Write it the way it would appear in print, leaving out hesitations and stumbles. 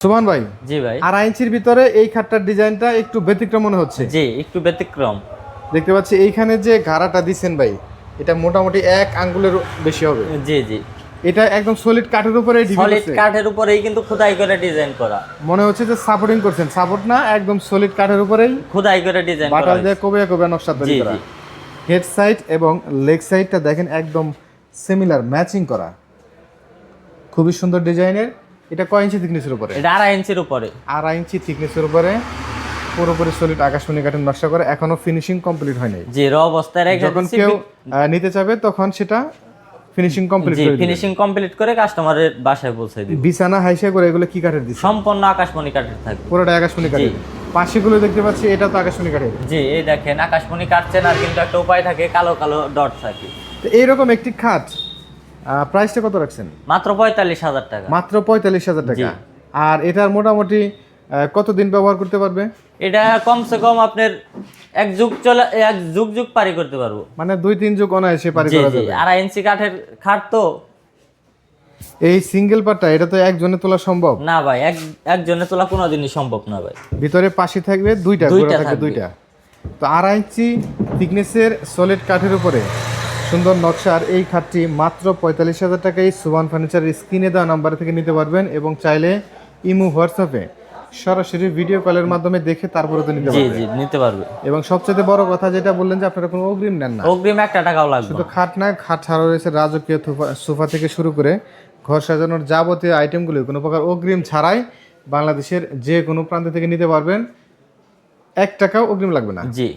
সুবহান ভাই, জি ভাই। 2.5 ইঞ্চির ভিতরে এই খাটটার ডিজাইনটা একটু ব্যতিক্রম মনে হচ্ছে। জি, একটু ব্যতিক্রম। দেখতে পাচ্ছি এইখানে যে ঘাড়াটা দিছেন ভাই, এটা মোটামুটি 1 আঙ্গুলের বেশি হবে। জি, জি। এটা একদম সলিড কাঠের উপরে ঢিপি সলিড করছে। কাঠের উপরেই কিন্তু খোদাই করে ডিজাইন করা। মনে হচ্ছে যে সাপোর্টিং করছেন, সাপোর্ট না, একদম সলিড কাঠের উপরেই খোদাই করে ডিজাইন করা। বাটার দিয়ে কোবে কোবে নকশা তৈরি জি, করা। জি। হেড সাইড এবং লেগ সাইডটা দেখেন একদম সিমিলার ম্যাচিং করা, খুবই সুন্দর ডিজাইনের। এটা কয় ইঞ্চি থিকনেসের উপরে? এটা 2.5 ইঞ্চির উপরে। 2.5 ইঞ্চি থিকনেসের উপরে পুরোপুরি সলিড আকাশমণি কাঠের নকশা করে, এখনো ফিনিশিং কমপ্লিট হয় নাই। জি, র অবস্থায় রেখে যখন দিচ্ছি। কেউ নিতে চাবে তখন সেটা ফিনিশিং কমপ্লিট জি, করে দিবেন। ফিনিশিং কমপ্লিট করে কাস্টমারের বাসায় পৌঁছে দিব। বিছানা হাইসা করে এগুলো কি কাঠের দিচ্ছে? সম্পূর্ণ আকাশমণি কাঠের থাকবে। পুরোটা আকাশমণি কাঠের। পাশেগুলো দেখতে পাচ্ছি এটা তো আকাশমণি কাঠের। জি, এই দেখেন আকাশমণি কাটছেন আর কিন্তু একটা উপায় থাকে, কালো কালো ডট থাকে। তো এইরকম একটি খাট প্রাইসটা কত রাখছেন? মাত্র 45,000 টাকা। মাত্র 45,000 টাকা। জি। আর এটার মোটামুটি কতদিন ব্যবহার করতে পারবে? এটা কমসে কম আপনার এক যুগ পারি করতে পারবো। মানে 2-3 যুগ অনায়াসে পারি জি, করা জি। যাবে। 2.5 ইঞ্চি কাঠের খাট তো। এই সিঙ্গেল পাটটা এটা তো একজনে তোলা সম্ভব না ভাই, একজনে তোলা কোনোদিনই সম্ভব না ভাই। ভিতরে পাশে থাকবে দুইটা থাকবে দুইটা। তো 2.5 ইঞ্চি থিকনেসের সলিড কাঠের উপরে সুন্দর নকশার এই খাটটি মাত্র 45,000 টাকায় সুবহান ফার্নিচারের স্ক্রিনে দেওয়া নাম্বার থেকে নিতে পারবেন, এবং চাইলে ইমো হোয়াটসঅ্যাপে সরাসরি ভিডিও কলের মাধ্যমে দেখে তারপরে তো নিতে জি, পারবেন। জি, নিতে পারবে। এবং সবচেয়ে বড় কথা যেটা বললেন যে আপনারা কোনো অগ্রিম নেন না। অগ্রিম 1 টাকাও লাগবে শুধু না। খাট না, খাট ছাড়াও রয়েছে রাজকীয় সোফা থেকে শুরু করে ঘর সাজানোর যাবতীয় আইটেমগুলো কোনো প্রকার অগ্রিম ছাড়াই বাংলাদেশের যে কোনো প্রান্ত থেকে নিতে পারবেন, 1 টাকাও অগ্রিম লাগবে না। জি।